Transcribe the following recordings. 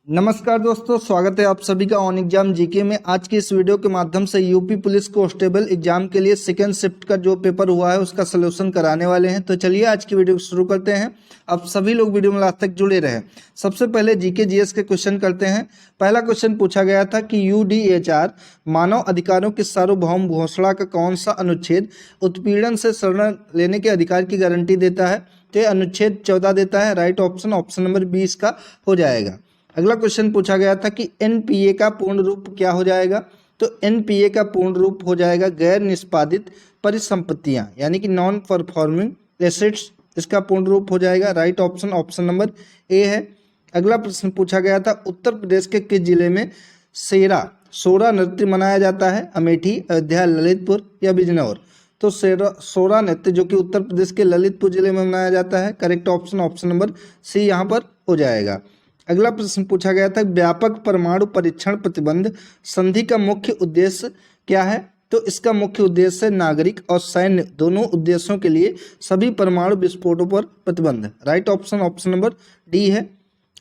नमस्कार दोस्तों, स्वागत है आप सभी का ऑन एग्जाम जीके में। आज की इस वीडियो के माध्यम से यूपी पुलिस कांस्टेबल एग्जाम के लिए सेकेंड शिफ्ट का जो पेपर हुआ है उसका सलूशन कराने वाले हैं। तो चलिए आज की वीडियो शुरू करते हैं। अब सभी लोग वीडियो में लास्ट तक जुड़े रहें। सबसे पहले जीके जीएस के क्वेश्चन करते हैं। पहला क्वेश्चन पूछा गया था कि यूडीएचआर मानव अधिकारों की सार्वभौम घोषणा का कौन सा अनुच्छेद उत्पीड़न से शरण लेने के अधिकार की गारंटी देता है? तो ये अनुच्छेद 14 देता है। राइट ऑप्शन नंबर 20 का हो जाएगा। अगला क्वेश्चन पूछा गया था कि एनपीए का पूर्ण रूप क्या हो जाएगा? तो एनपीए का पूर्ण रूप हो जाएगा गैर निष्पादित परिसंपत्तियां, यानी कि नॉन परफॉर्मिंग एसेट्स। इसका पूर्ण रूप हो जाएगा। राइट ऑप्शन नंबर ए है। अगला प्रश्न पूछा गया था उत्तर प्रदेश के किस जिले में सोरा नृत्य मनाया जाता है? अमेठी, अयोध्या, ललितपुर या बिजनौर? तो सोरा नृत्य जो कि उत्तर प्रदेश के ललितपुर जिले में मनाया जाता है। करेक्ट ऑप्शन नंबर सी यहाँ पर हो जाएगा। अगला प्रश्न पूछा गया था व्यापक परमाणु परीक्षण प्रतिबंध संधि का मुख्य उद्देश्य क्या है? तो इसका मुख्य उद्देश्य नागरिक और सैन्य दोनों उद्देश्यों के लिए सभी परमाणु विस्फोटों पर प्रतिबंध। राइट ऑप्शन नंबर डी है।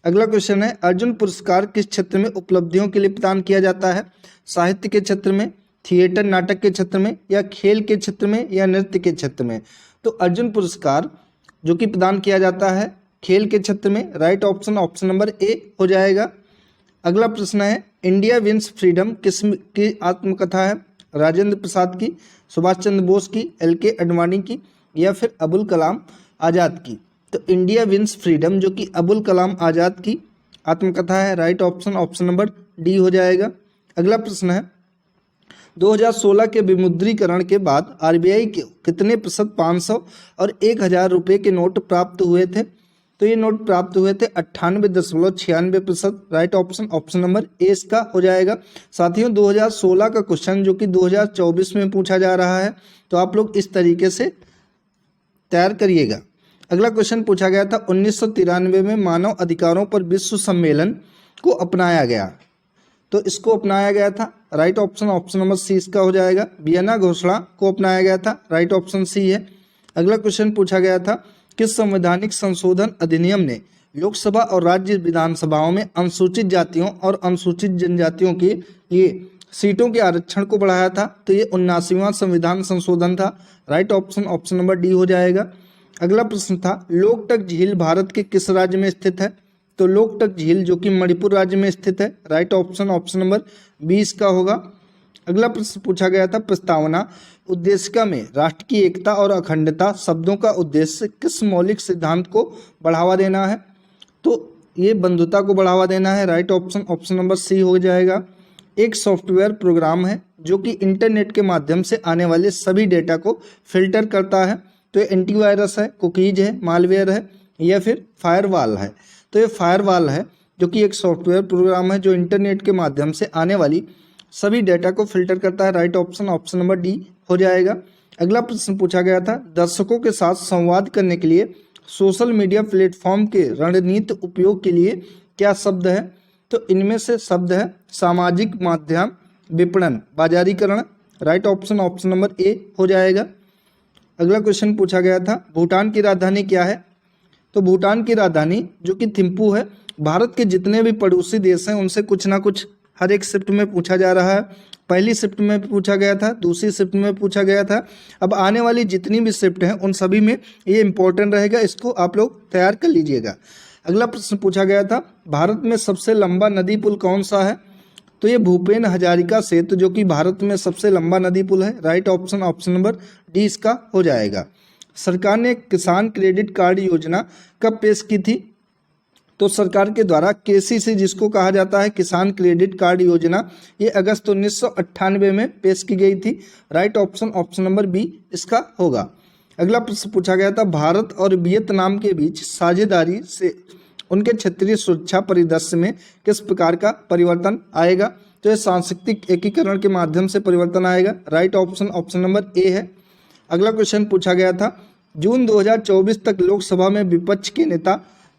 अगला क्वेश्चन है अर्जुन पुरस्कार किस क्षेत्र में उपलब्धियों के लिए प्रदान किया जाता है? साहित्य के क्षेत्र में, थिएटर नाटक के क्षेत्र में, या खेल के क्षेत्र में, या नृत्य के क्षेत्र में? तो अर्जुन पुरस्कार जो कि प्रदान किया जाता है खेल के क्षेत्र में। राइट ऑप्शन नंबर ए हो जाएगा। अगला प्रश्न है इंडिया विंस फ्रीडम किस की आत्मकथा है? राजेंद्र प्रसाद की, सुभाष चंद्र बोस की, एलके अडवाणी की, या फिर अबुल कलाम आज़ाद की? तो इंडिया विंस फ्रीडम जो कि अबुल कलाम आज़ाद की आत्मकथा है। राइट ऑप्शन नंबर डी हो जाएगा। अगला प्रश्न है 2016 के विमुद्रीकरण के बाद आरबीआई के कितने प्रतिशत 500 और 1000 रुपये के नोट प्राप्त हुए थे? तो ये नोट प्राप्त हुए थे 98.96%। राइट ऑप्शन नंबर ए इसका हो जाएगा। साथियों 2016 का क्वेश्चन जो कि 2024 में पूछा जा रहा है, तो आप लोग इस तरीके से तैयार करिएगा। अगला क्वेश्चन पूछा गया था 1993 में मानव अधिकारों पर विश्व सम्मेलन को अपनाया गया, तो इसको अपनाया गया था। राइट ऑप्शन नंबर सी इसका हो जाएगा। वियना घोषणा को अपनाया गया था। राइट ऑप्शन सी है। अगला क्वेश्चन पूछा गया था किस संवैधानिक संशोधन अधिनियम ने लोकसभा और राज्य विधानसभाओं में अनुसूचित जातियों और अनुसूचित जनजातियों के लिए सीटों के आरक्षण को बढ़ाया था? तो ये 79वां संविधान संशोधन था। राइट ऑप्शन नंबर डी हो जाएगा। अगला प्रश्न था लोकटक झील भारत के किस राज्य में स्थित है? तो लोकटक झील जो कि मणिपुर राज्य में स्थित है। राइट ऑप्शन नंबर 20 का होगा। अगला प्रश्न पूछा गया था प्रस्तावना उद्देशिका में राष्ट्र की एकता और अखंडता शब्दों का उद्देश्य किस मौलिक सिद्धांत को बढ़ावा देना है? तो ये बंधुता को बढ़ावा देना है। राइट ऑप्शन नंबर सी हो जाएगा। एक सॉफ्टवेयर प्रोग्राम है जो कि इंटरनेट के माध्यम से आने वाले सभी डेटा को फिल्टर करता है। तो ये एंटीवायरस है, कुकीज है, मालवेयर है, या फिर फायरवॉल है? तो ये फायरवॉल है जो कि एक सॉफ्टवेयर प्रोग्राम है जो इंटरनेट के माध्यम से आने वाली सभी डेटा को फिल्टर करता है। राइट ऑप्शन नंबर डी हो जाएगा। अगला प्रश्न पूछा गया था दर्शकों के साथ संवाद करने के लिए सोशल मीडिया प्लेटफॉर्म के रणनीति उपयोग के लिए क्या शब्द है? तो इनमें से शब्द है सामाजिक माध्यम, विपणन, बाजारीकरण। राइट ऑप्शन नंबर ए हो जाएगा। अगला क्वेश्चन पूछा गया था भूटान की राजधानी क्या है? तो भूटान की राजधानी जो कि थिम्पू है। भारत के जितने भी पड़ोसी देश हैं उनसे कुछ ना कुछ हर एक शिफ्ट में पूछा जा रहा है। पहली शिफ्ट में पूछा गया था, दूसरी शिफ्ट में पूछा गया था। अब आने वाली जितनी भी शिफ्ट हैं उन सभी में ये इंपॉर्टेंट रहेगा, इसको आप लोग तैयार कर लीजिएगा। अगला प्रश्न पूछा गया था भारत में सबसे लंबा नदी पुल कौन सा है? तो ये भूपेन हजारिका सेतु जो कि भारत में सबसे लंबा नदी पुल है। राइट ऑप्शन नंबर डी इसका हो जाएगा। सरकार ने किसान क्रेडिट कार्ड योजना कब पेश की थी? तो सरकार के द्वारा केसीसी जिसको कहा जाता है किसान क्रेडिट कार्ड योजना, ये अगस्त 1998 में पेश की गई थी। राइट ऑप्शन नंबर बी इसका होगा। अगला प्रश्न पूछा गया था भारत और वियतनाम के बीच साझेदारी से उनके क्षेत्रीय सुरक्षा परिदृश्य में किस प्रकार का परिवर्तन आएगा? तो ये सांस्कृतिक एकीकरण के माध्यम से परिवर्तन आएगा। राइट ऑप्शन नंबर ए है। अगला क्वेश्चन पूछा गया था जून 2024 तक लोकसभा में विपक्ष के नेता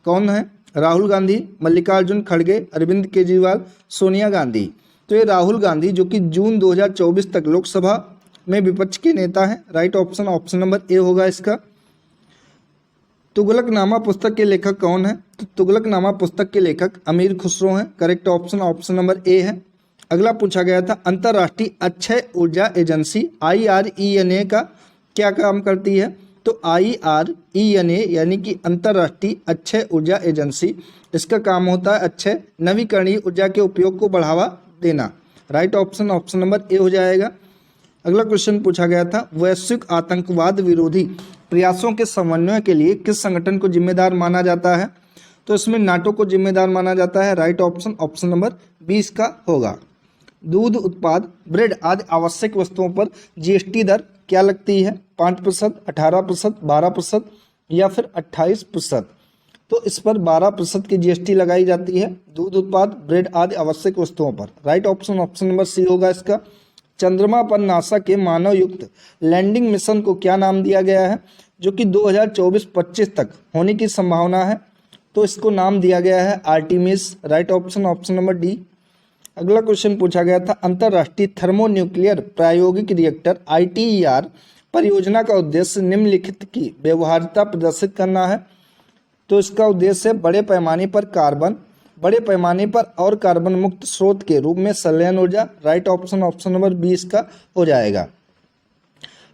कौन है? राहुल गांधी, मल्लिकार्जुन खड़गे, अरविंद केजरीवाल, सोनिया गांधी? तो ये राहुल गांधी जो कि जून 2024 तक लोकसभा में विपक्ष के नेता हैं। राइट ऑप्शन नंबर ए होगा इसका। तुगलकनामा पुस्तक के लेखक कौन है? तो तुगलकनामा पुस्तक के लेखक अमीर खुसरो हैं। करेक्ट ऑप्शन ऑप्शन नंबर ए है। अगला पूछा गया था अंतर्राष्ट्रीय अक्षय ऊर्जा एजेंसी IRENA का क्या काम करती है? तो IRENA यानी कि अंतर्राष्ट्रीय अक्षय ऊर्जा एजेंसी, इसका काम होता है अक्षय नवीकरणीय ऊर्जा के उपयोग को बढ़ावा देना। राइट ऑप्शन ऑप्शन नंबर ए हो जाएगा। अगला क्वेश्चन पूछा गया था वैश्विक आतंकवाद विरोधी प्रयासों के समन्वय के लिए किस संगठन को जिम्मेदार माना जाता है? तो इसमें नाटो को जिम्मेदार माना जाता है। राइट ऑप्शन ऑप्शन नंबर 20 का होगा। दूध उत्पाद, ब्रेड आदि आवश्यक वस्तुओं पर GST दर क्या लगती है? 5%, 18%, 12% या फिर 28%? तो इस पर 12% की GST लगाई जाती है दूध उत्पाद, ब्रेड आदि आवश्यक वस्तुओं पर। Right option option number C होगा इसका। चंद्रमा पर नासा के मानव युक्त लैंडिंग मिशन को क्या नाम दिया गया है, जो कि 2024-25 तक होने की संभावना है? तो इसको नाम दिया गया है Artemis. Right option option number D. अगला क्वेश्चन पूछा गया था अंतर्राष्ट्रीय थर्मोन्यूक्लियर प्रायोगिक रिएक्टर ITER परियोजना का उद्देश्य निम्नलिखित की व्यवहार्यता प्रदर्शित करना है। तो इसका उद्देश्य बड़े पैमाने पर और कार्बन मुक्त स्रोत के रूप में संलयन ऊर्जा। राइट ऑप्शन ऑप्शन नंबर 20 का हो जाएगा।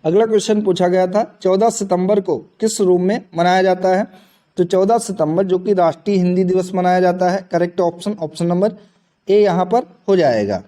अगला क्वेश्चन पूछा गया था 14 सितंबर को किस रूप में मनाया जाता है? तो 14 सितंबर जो कि राष्ट्रीय हिंदी दिवस मनाया जाता है। करेक्ट ऑप्शन ऑप्शन नंबर ए यहाँ पर हो जाएगा।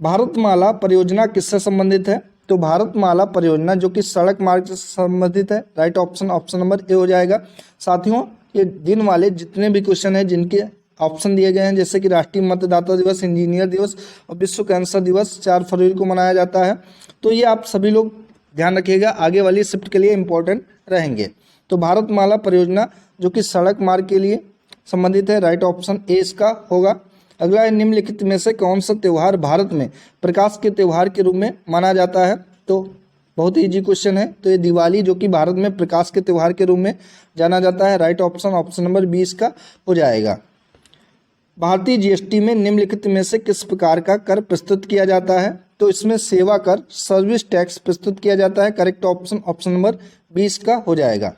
भारतमाला परियोजना किससे संबंधित है? तो भारतमाला परियोजना जो कि सड़क मार्ग से संबंधित है। राइट ऑप्शन ऑप्शन नंबर ए हो जाएगा। साथियों, ये दिन वाले जितने भी क्वेश्चन हैं जिनके ऑप्शन दिए गए हैं, जैसे कि राष्ट्रीय मतदाता दिवस, इंजीनियर दिवस और विश्व कैंसर दिवस 4 फरवरी को मनाया जाता है, तो ये आप सभी लोग ध्यान रखिएगा, आगे वाली शिफ्ट के लिए इम्पोर्टेंट रहेंगे। तो भारतमाला परियोजना जो कि सड़क मार्ग के लिए संबंधित है। राइट ऑप्शन ए इसका होगा। अगला है निम्नलिखित में से कौन सा त्यौहार भारत में प्रकाश के त्यौहार के रूप में माना जाता है? तो बहुत ही इजी क्वेश्चन है। तो ये दिवाली जो कि भारत में प्रकाश के त्यौहार के रूप में जाना जाता है। राइट ऑप्शन ऑप्शन नंबर 20 का हो जाएगा। भारतीय GST में निम्नलिखित में से किस प्रकार का कर प्रस्तुत किया जाता है? तो इसमें सेवा कर, सर्विस टैक्स प्रस्तुत किया जाता है। करेक्ट ऑप्शन ऑप्शन नंबर 20 का हो जाएगा।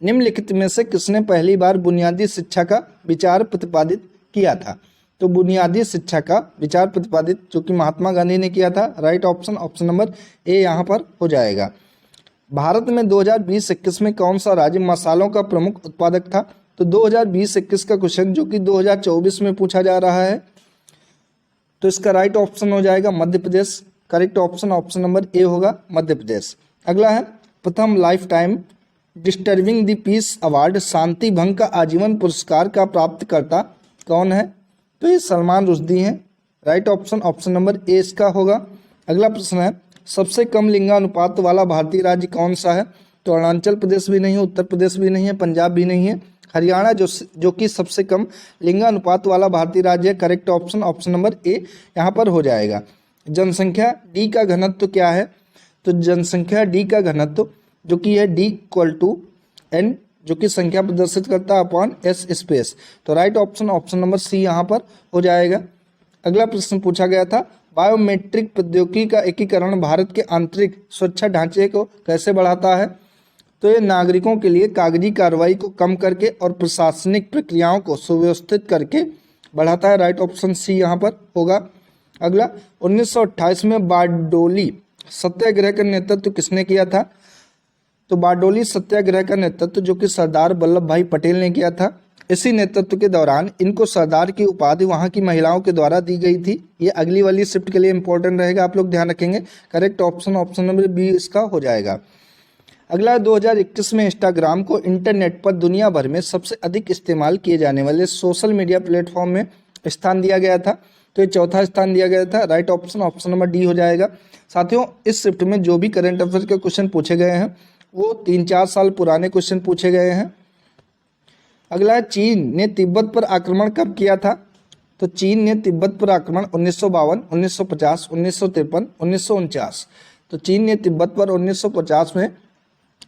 निम्नलिखित में से किसने पहली बार बुनियादी शिक्षा का विचार प्रतिपादित किया था? तो बुनियादी शिक्षा का विचार प्रतिपादित जो कि महात्मा गांधी ने किया था। राइट ऑप्शन ऑप्शन नंबर ए यहाँ पर हो जाएगा। भारत में 2020-21 में कौन सा राज्य मसालों का प्रमुख उत्पादक था? तो 2020-21 का क्वेश्चन जो कि 2024 में पूछा जा रहा है, तो इसका राइट ऑप्शन हो जाएगा Madhya Pradesh. Correct option option number A होगा मध्य प्रदेश। अगला है प्रथम lifetime disturbing the peace award शांति भंग का आजीवन पुरस्कार का प्राप्तकर्ता कौन है? तो ये सलमान रुश्दी हैं। राइट ऑप्शन ऑप्शन नंबर ए इसका होगा। अगला प्रश्न है सबसे कम लिंगानुपात वाला भारतीय राज्य कौन सा है? तो अरुणाचल प्रदेश भी नहीं है, उत्तर प्रदेश भी नहीं है, पंजाब भी नहीं है, हरियाणा जो कि सबसे कम लिंगानुपात वाला भारतीय राज्य है। करेक्ट ऑप्शन ऑप्शन नंबर ए यहाँ पर हो जाएगा। जनसंख्या डी का घनत्व क्या है? तो जनसंख्या डी का घनत्व जो कि है D=N जो कि संख्या प्रदर्शित करता है अपॉन S स्पेस। तो right option option number C यहाँ पर हो जाएगा। अगला प्रश्न पूछा गया था बायोमेट्रिक प्रौद्योगिकी का एकीकरण भारत के आंतरिक सुरक्षा ढांचे को कैसे बढ़ाता है? तो ये नागरिकों के लिए कागजी कार्रवाई को कम करके और प्रशासनिक प्रक्रियाओं को सुव्यवस्थित करके बढ़ाता है। राइट ऑप्शन सी यहाँ पर होगा। अगला 1928 में बारडोली सत्याग्रह का नेतृत्व किसने किया था? तो बारडोली सत्याग्रह का नेतृत्व जो कि सरदार वल्लभ भाई पटेल ने किया था। इसी नेतृत्व के दौरान इनको सरदार की उपाधि वहां की महिलाओं के द्वारा दी गई थी। ये अगली वाली शिफ्ट के लिए इंपॉर्टेंट रहेगा, आप लोग ध्यान रखेंगे। Correct option option number B इसका हो जाएगा। अगला 2021 में इंस्टाग्राम को इंटरनेट पर दुनिया भर में सबसे अधिक इस्तेमाल किए जाने वाले सोशल मीडिया प्लेटफॉर्म में स्थान दिया गया था। तो ये चौथा स्थान दिया गया था। Right option option number D हो जाएगा। साथियों, इस शिफ्ट में जो भी करंट अफेयर के क्वेश्चन पूछे गए हैं वो 3-4 साल पुराने क्वेश्चन पूछे गए हैं। अगला, चीन ने तिब्बत पर आक्रमण कब किया था? तो चीन ने तिब्बत पर आक्रमण 1952, 1950, 1953, 1949। तो चीन ने तिब्बत पर 1950 में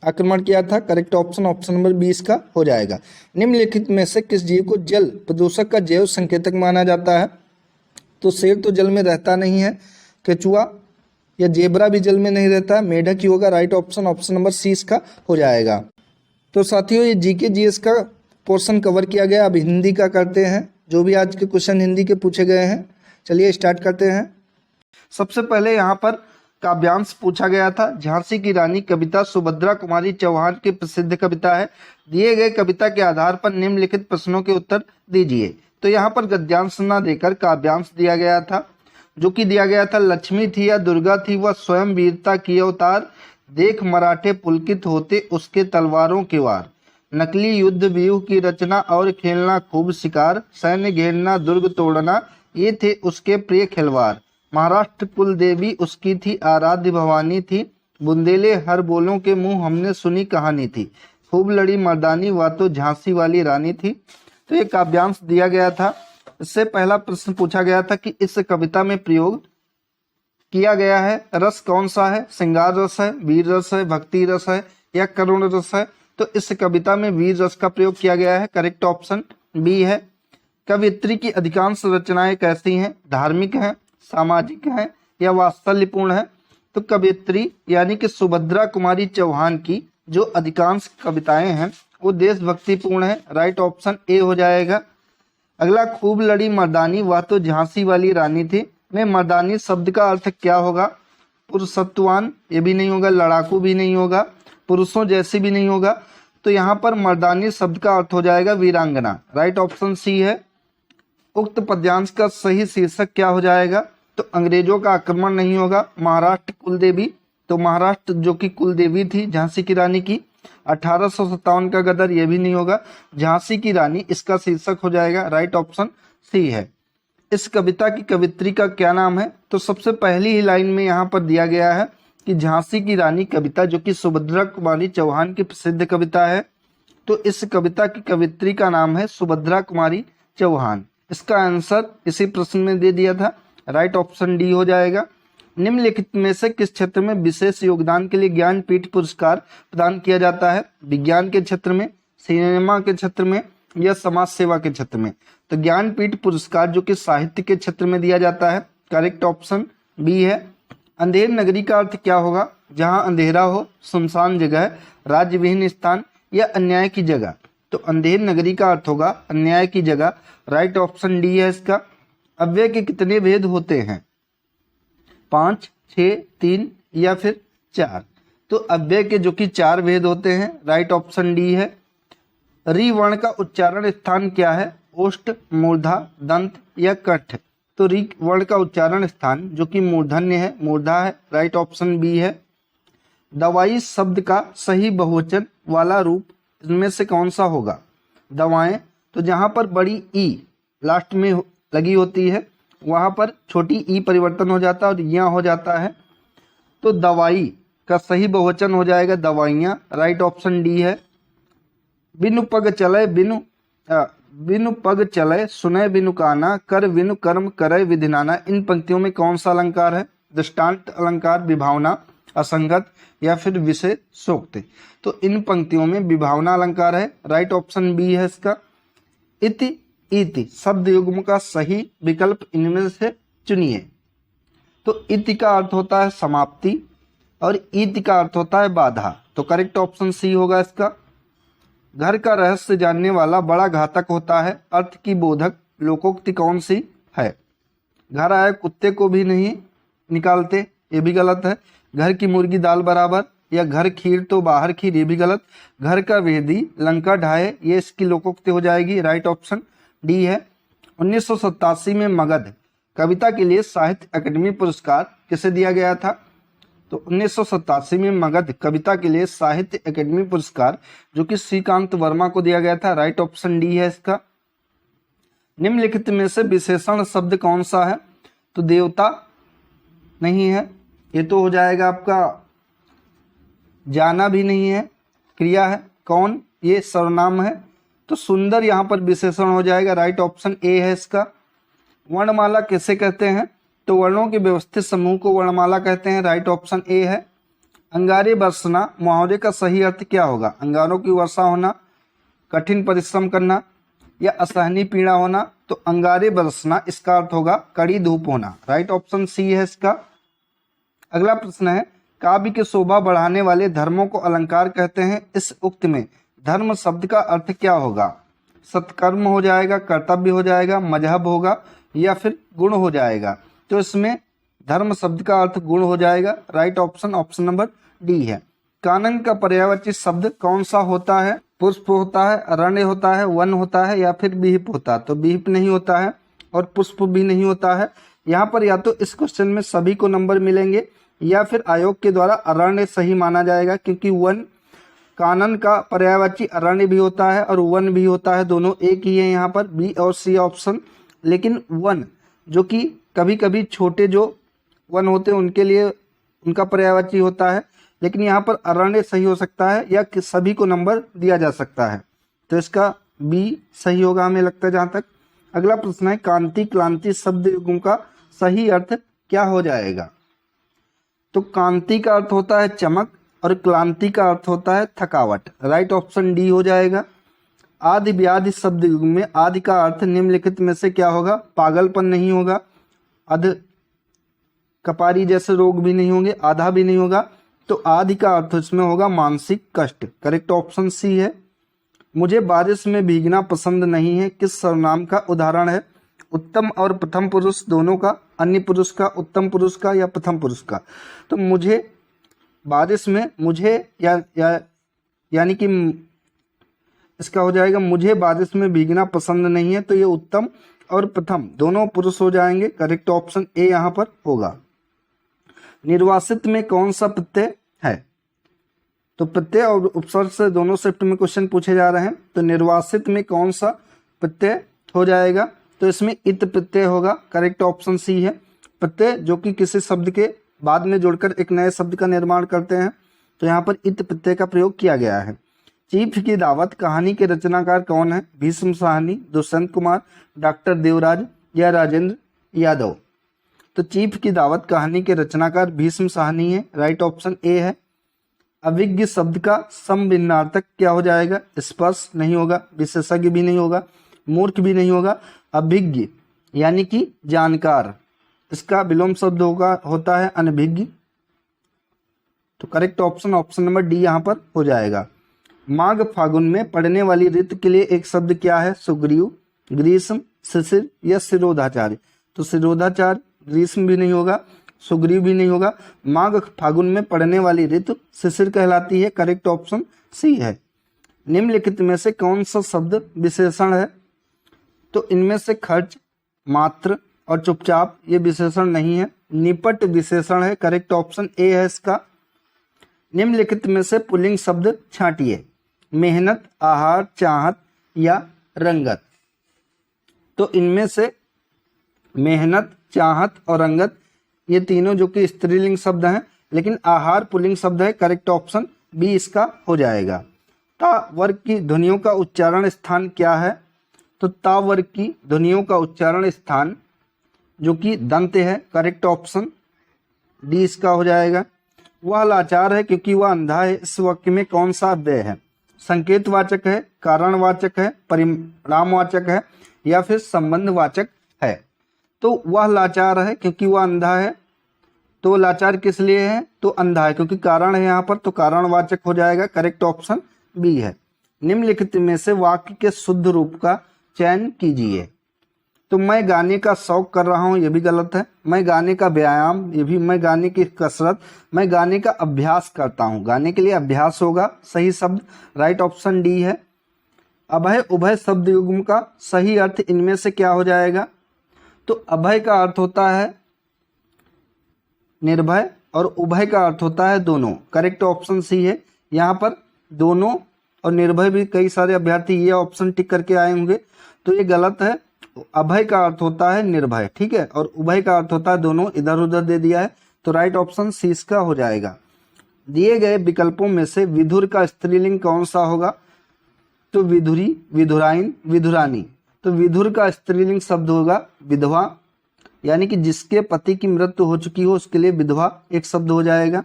आक्रमण किया था। करेक्ट ऑप्शन ऑप्शन नंबर 20 का हो जाएगा। निम्नलिखित में से किस जीव को जल प्रदूषक का जैव संकेतक माना जाता है? तो शेर तो जल में रहता नहीं है, केचुआ या जेबरा भी जल में नहीं रहता, मेढक ही होगा। Right option option number C इसका हो जाएगा। तो साथियों ये जीके जीएस का पोर्शन कवर किया गया। अब हिंदी का करते हैं, जो भी आज के क्वेश्चन हिंदी के पूछे गए हैं। चलिए स्टार्ट करते हैं। सबसे पहले यहाँ पर काव्यांश पूछा गया था। झांसी की रानी कविता सुभद्रा कुमारी चौहान की प्रसिद्ध कविता है। दिए गए कविता के आधार पर निम्नलिखित प्रश्नों के उत्तर दीजिए। तो यहाँ पर गद्यांश न देकर काव्यांश दिया गया था, जो कि दिया गया था लक्ष्मी थी या दुर्गा थी वह स्वयं वीरता की अवतार, देख मराठे पुलकित होते उसके तलवारों के वार, नकली युद्ध व्यूह की रचना और खेलना खूब शिकार, सैन्य घेरना दुर्ग तोड़ना ये थे उसके प्रिय खिलवार, महाराष्ट्र कुल देवी उसकी थी आराध्य भवानी थी, बुंदेले हर बोलों के मुंह हमने सुनी कहानी थी, खूब लड़ी मर्दानी वह तो झांसी वाली रानी थी। तो ये काव्यांश दिया गया था। इससे पहला प्रश्न पूछा गया था कि इस कविता में प्रयोग किया गया है रस कौन सा है, श्रृंगार रस है, वीर रस है, भक्ति रस है या करुण रस है। तो इस कविता में वीर रस का प्रयोग किया गया है। करेक्ट ऑप्शन बी है। कवियत्री की अधिकांश रचनाएं कैसी हैं, धार्मिक हैं, सामाजिक हैं या वात्सल्यपूर्ण है। तो कवियत्री यानी कि सुभद्रा कुमारी चौहान की जो अधिकांश कविताएं हैं वो देशभक्तिपूर्ण है। राइट ऑप्शन ए हो जाएगा। अगला, खूब लड़ी मर्दानी वह तो झांसी वाली रानी थी में मर्दानी शब्द का अर्थ क्या होगा, पुरुषत्वान ये भी नहीं होगा, लड़ाकू भी नहीं होगा, पुरुषों जैसी भी नहीं होगा। तो यहाँ पर मर्दानी शब्द का अर्थ हो जाएगा वीरांगना। राइट ऑप्शन सी है। उक्त पद्यांश का सही शीर्षक क्या हो जाएगा, तो अंग्रेजों का आक्रमण नहीं होगा, महाराष्ट्र कुलदेवी। तो महाराष्ट्र जो कि कुलदेवी थी झांसी की रानी की, 1857 का गदर ये भी नहीं होगा, झांसी की रानी इसका शीर्षक हो जाएगा। राइट ऑप्शन सी है। इस कविता की कवित्री का क्या नाम है, तो सबसे पहली ही लाइन में यहाँ पर दिया गया है कि झांसी की रानी कविता जो कि सुभद्रा कुमारी चौहान की प्रसिद्ध कविता है। तो इस कविता की कवित्री का नाम है सुभद्रा कुमारी चौहान। इसका आंसर इसी प्रश्न में दे दिया था। राइट ऑप्शन डी हो जाएगा। निम्नलिखित में से किस क्षेत्र में विशेष योगदान के लिए ज्ञानपीठ पुरस्कार प्रदान किया जाता है, विज्ञान के क्षेत्र में, सिनेमा के क्षेत्र में या समाज सेवा के क्षेत्र में। तो ज्ञानपीठ पुरस्कार जो कि साहित्य के क्षेत्र में दिया जाता है। करेक्ट ऑप्शन बी है। अंधेर नगरी का अर्थ क्या होगा, जहां अंधेरा हो, सुनसान जगह, राज्यविहीन स्थान या अन्याय की जगह। तो अंधेर नगरी का अर्थ होगा अन्याय की जगह। राइट ऑप्शन डी है इसका। अव्यय के कितने भेद होते हैं, 5, 6, 3 या फिर 4। तो अव्यय के जो कि 4 भेद होते हैं। राइट ऑप्शन डी है। री वर्ण का उच्चारण स्थान क्या है, ओष्ठ, मूर्धा, दंत या कंठ। तो री वर्ण का उच्चारण स्थान जो कि मूर्धन्य है, मूर्धा है। राइट ऑप्शन बी है। दवाई शब्द का सही बहुवचन वाला रूप इनमें से कौन सा होगा, दवाएं। तो जहां पर बड़ी ई लास्ट में लगी होती है वहां पर छोटी ई परिवर्तन हो जाता है और यहाँ हो जाता है। तो दवाई का सही बहुवचन हो जाएगा दवाइयाँ। राइट ऑप्शन डी है। बिनु पग चले बिनु पग चले सुने बिनु काना, कर बिनु कर्म करे विधिनाना। इन पंक्तियों में कौन सा अलंकार है, दृष्टांत अलंकार, विभावना, असंगत या फिर विषय सूक्त। तो इन पंक्तियों में विभावना अलंकार है। राइट ऑप्शन बी है इसका। इति इति शब्द युग्म का सही विकल्प इनमें से चुनिए। तो इति का अर्थ होता है समाप्ति और इति का अर्थ होता है बाधा। तो करेक्ट ऑप्शन सी होगा इसका। घर का रहस्य जानने वाला बड़ा घातक होता है, अर्थ की बोधक लोकोक्ति कौन सी है। घर आए कुत्ते को भी नहीं निकालते, ये भी गलत है। घर की मुर्गी दाल बराबर या घर खीर तो बाहर खीर, ये भी गलत। घर का वेदी लंका ढाए, ये इसकी लोकोक्ति हो जाएगी। राइट ऑप्शन डी है। 1987 में मगध कविता के लिए साहित्य अकादमी पुरस्कार किसे दिया गया था। तो 1987 में मगध कविता के लिए साहित्य अकादमी पुरस्कार जो कि श्रीकांत वर्मा को दिया गया था। राइट ऑप्शन डी है इसका। निम्नलिखित में से विशेषण शब्द कौन सा है, तो देवता नहीं है, ये तो हो जाएगा आपका जाना भी नहीं है, क्रिया है, कौन ये सर्वनाम है। तो सुंदर यहाँ पर विशेषण हो जाएगा। राइट ऑप्शन ए है इसका। वर्णमाला किसे कहते हैं, तो वर्णों के व्यवस्थित समूह को वर्णमाला कहते हैं। राइट ऑप्शन ए है। अंगारे बरसना मुहावरे का सही अर्थ क्या होगा, अंगारों की वर्षा होना, कठिन परिश्रम करना या असहनीय पीड़ा होना। तो अंगारे बरसना इसका अर्थ होगा कड़ी धूप होना। राइट ऑप्शन सी है इसका। अगला प्रश्न है, काव्य की शोभा बढ़ाने वाले धर्मों को अलंकार कहते हैं। इस उक्त में धर्म शब्द का अर्थ क्या होगा? सत्कर्म हो जाएगा, कर्तव्य हो जाएगा, मजहब होगा या फिर गुण हो जाएगा? तो इसमें धर्म शब्द का अर्थ गुण हो जाएगा। Right option option number D है। कानन का पर्यायवाची शब्द कौन सा होता है? पुष्प होता है, अरण्य होता है, वन होता है या फिर विहिप होता है? तो विहिप नहीं होता है और पुष्प भी नहीं होता है। यहाँ पर या तो इस क्वेश्चन में सभी को नंबर मिलेंगे या फिर आयोग के द्वारा अरण्य सही माना जाएगा, क्योंकि वन कानन का पर्यायवाची अरण्य भी होता है और वन भी होता है, दोनों एक ही है यहाँ पर, बी और सी ऑप्शन। लेकिन वन जो कि कभी कभी छोटे जो वन होते हैं उनके लिए उनका पर्यायवाची होता है, लेकिन यहाँ पर अरण्य सही हो सकता है या सभी को नंबर दिया जा सकता है। तो इसका बी सही होगा हमें लगता है जहाँ तक। अगला प्रश्न है, कांति क्लांति शब्द युग्म का सही अर्थ क्या हो जाएगा? तो कांति का अर्थ होता है चमक और क्लांति का अर्थ होता है थकावट। राइट ऑप्शन डी हो जाएगा। आदि व्याधि शब्द युग में आदि का अर्थ निम्नलिखित में से क्या होगा? पागलपन नहीं होगा, अध कपारी जैसे रोग भी नहीं होंगे, आधा भी नहीं होगा। तो आदि का अर्थ इसमें होगा मानसिक कष्ट। करेक्ट ऑप्शन सी है। मुझे बारिश में भीगना पसंद नहीं है किस सर्वनाम का उदाहरण है? उत्तम और प्रथम पुरुष दोनों का, अन्य पुरुष का, उत्तम पुरुष का या प्रथम पुरुष का? तो मुझे बारिश में मुझे यानी कि इसका हो जाएगा मुझे बारिश में भीगना पसंद नहीं है। तो ये उत्तम और प्रथम दोनों पुरुष हो जाएंगे। करेक्ट ऑप्शन ए यहाँ पर होगा। निर्वासित में कौन सा प्रत्यय है? तो प्रत्यय और उपसर्ग से दोनों शिफ्ट में क्वेश्चन पूछे जा रहे हैं। तो निर्वासित में कौन सा प्रत्यय हो जाएगा? तो इसमें इत प्रत्यय होगा। करेक्ट ऑप्शन सी है। प्रत्यय जो कि किसी शब्द के बाद में जुड़कर एक नए शब्द का निर्माण करते हैं, तो यहाँ पर इत प्रत्यय का प्रयोग किया गया है। चीफ की दावत कहानी के रचनाकार कौन है? भीष्म साहनी, दुष्यंत कुमार, डॉक्टर देवराज या राजेंद्र यादव? तो चीफ की दावत कहानी के रचनाकार भीष्म साहनी है। राइट ऑप्शन ए है। अभिज्ञ शब्द का समभिन्नार्थक क्या हो जाएगा? स्पर्श नहीं होगा, विशेषज्ञ भी नहीं होगा, मूर्ख भी नहीं होगा। अभिज्ञ यानी कि जानकार, इसका विलोम शब्द होता है अनभिज्ञ। तो correct option option number D यहाँ पर हो जाएगा। माघ फागुन में पड़ने वाली ऋतु के लिए एक शब्द क्या है? सुग्रीव, ग्रीष्म, शिशिर या शिरोधाचार्य? तो शिरोधाचार्य, ग्रीष्म भी नहीं होगा, सुग्रीव भी नहीं होगा। माघ फागुन में पड़ने वाली ऋतु शिशिर कहलाती है। करेक्ट ऑप्शन सी है। निम्नलिखित में से कौन सा शब्द विशेषण है? तो इनमें से खर्च, मात्र और चुपचाप ये विशेषण नहीं है, निपट विशेषण है। करेक्ट ऑप्शन ए है इसका। निम्नलिखित में से पुल्लिंग शब्द छांटिए। मेहनत, आहार, चाहत या रंगत? तो इनमें से मेहनत, चाहत और रंगत ये तीनों जो कि स्त्रीलिंग शब्द हैं, लेकिन आहार पुल्लिंग शब्द है। करेक्ट ऑप्शन बी इसका हो जाएगा। ता वर्ग की ध्वनियों का उच्चारण स्थान क्या है? तो ता वर्ग की ध्वनियों का उच्चारण स्थान जो कि दंत है। करेक्ट ऑप्शन डी इसका हो जाएगा। वह लाचार है क्योंकि वह अंधा है। इस वाक्य में कौन सा अव्यय है? संकेतवाचक है, कारणवाचक है, परिणामवाचक है या फिर संबंधवाचक है? तो वह लाचार है क्योंकि वह अंधा है। तो लाचार किस लिए है? तो अंधा है, क्योंकि कारण है यहाँ पर, तो कारणवाचक हो जाएगा। करेक्ट ऑप्शन बी है। निम्नलिखित में से वाक्य के शुद्ध रूप का चयन कीजिए। तो मैं गाने का शौक कर रहा हूँ, ये भी गलत है। मैं गाने का व्यायाम, ये भी। मैं गाने की कसरत, मैं गाने का अभ्यास करता हूँ, गाने के लिए अभ्यास होगा सही शब्द। राइट ऑप्शन डी है। अभय उभय शब्द युग्म का सही अर्थ इनमें से क्या हो जाएगा? तो अभय का अर्थ होता है निर्भय और उभय का अर्थ होता है दोनों। करेक्ट ऑप्शन सी है। यहाँ पर दोनों और निर्भय भी कई सारे अभ्यर्थी ये ऑप्शन टिक करके आए होंगे, तो ये गलत है। अभय का अर्थ होता है निर्भय, ठीक है, और उभय का अर्थ होता है दोनों, इधर उधर दे दिया है। तो राइट ऑप्शन सी इसका हो जाएगा। दिए गए विकल्पों में से विधुर का स्त्रीलिंग कौन सा होगा? तो विधुरी, विधुराइन, विधुरानी। तो विधुर का स्त्रीलिंग शब्द होगा विधवा, यानी कि जिसके पति की मृत्यु हो चुकी हो उसके लिए विधवा एक शब्द हो जाएगा।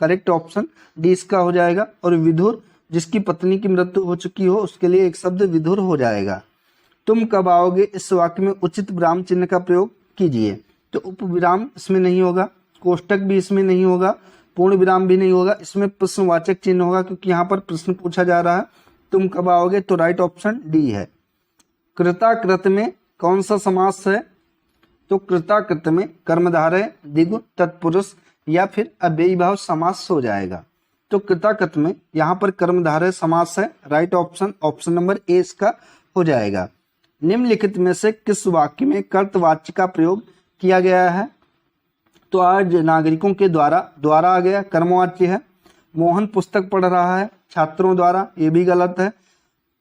करेक्ट ऑप्शन डी इसका हो जाएगा। और विधुर जिसकी पत्नी की मृत्यु हो चुकी हो उसके लिए एक शब्द विधुर हो जाएगा। तुम कब आओगे इस वाक्य में उचित विराम चिन्ह का प्रयोग कीजिए। तो उपविराम इसमें नहीं होगा, कोष्टक भी इसमें नहीं होगा, पूर्ण विराम भी नहीं होगा, इसमें प्रश्नवाचक चिन्ह होगा क्योंकि यहाँ पर प्रश्न पूछा जा रहा है। तुम कब आओगे, तो राइट ऑप्शन डी है। कृताकृत में कौन सा समास है, तो कृताकृत में कर्मधारय, द्विगु, तत्पुरुष या फिर अव्ययी भाव समास हो जाएगा। तो कृताकृत में यहाँ पर कर्मधारय समास है, राइट ऑप्शन नंबर ए इसका हो जाएगा। निम्नलिखित में से किस वाक्य में कर्तवाच्य का प्रयोग किया गया है, तो आज नागरिकों के द्वारा आ गया, कर्मवाच्य है। मोहन पुस्तक पढ़ रहा है, छात्रों द्वारा, ये भी गलत है।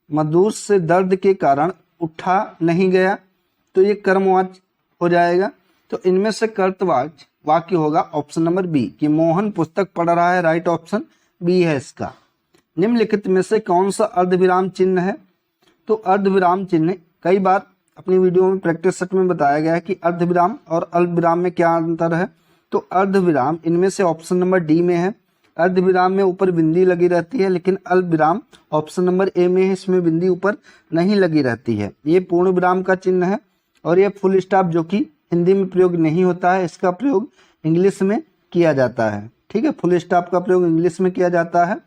मजदूर से दर्द के कारण उठा नहीं गया, तो ये कर्मवाच्य हो जाएगा। तो इनमें से कर्तवाच्य वाक्य होगा ऑप्शन नंबर बी कि मोहन पुस्तक पढ़ रहा है, राइट ऑप्शन बी है इसका। निम्नलिखित में से कौन सा अर्धविराम चिन्ह है, तो अर्धविराम चिन्ह कई बार अपनी वीडियो में प्रैक्टिस सेट में बताया गया है कि अर्धविराम और अल्पविराम में क्या अंतर है। तो अर्धविराम इनमें से ऑप्शन नंबर डी में है। अर्धविराम में ऊपर बिंदी लगी रहती है, लेकिन अल्पविराम ऑप्शन नंबर ए में है, इसमें बिंदी ऊपर नहीं लगी रहती है। ये पूर्ण विराम का चिन्ह है। और ये फुल स्टॉप जो कि हिंदी में प्रयोग नहीं होता है, इसका प्रयोग इंग्लिश में किया जाता है। ठीक है, फुल स्टॉप का प्रयोग इंग्लिश में किया जाता है।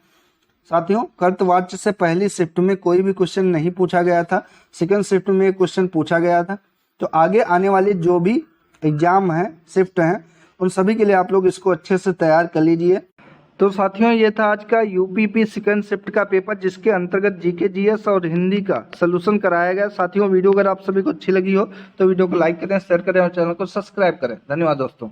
साथियों, कर्तवाच्य से पहली शिफ्ट में कोई भी क्वेश्चन नहीं पूछा गया था, सेकंड शिफ्ट में एक क्वेश्चन पूछा गया था। तो आगे आने वाले जो भी एग्जाम है, शिफ्ट हैं, उन सभी के लिए आप लोग इसको अच्छे से तैयार कर लीजिए। तो साथियों, ये था आज का यूपीपी सेकंड शिफ्ट का पेपर, जिसके अंतर्गत जीके, जीएस और हिंदी का सलूशन कराया गया। साथियों, वीडियो अगर आप सभी को अच्छी लगी हो तो वीडियो को लाइक करें, शेयर करें और चैनल को सब्सक्राइब करें। धन्यवाद दोस्तों।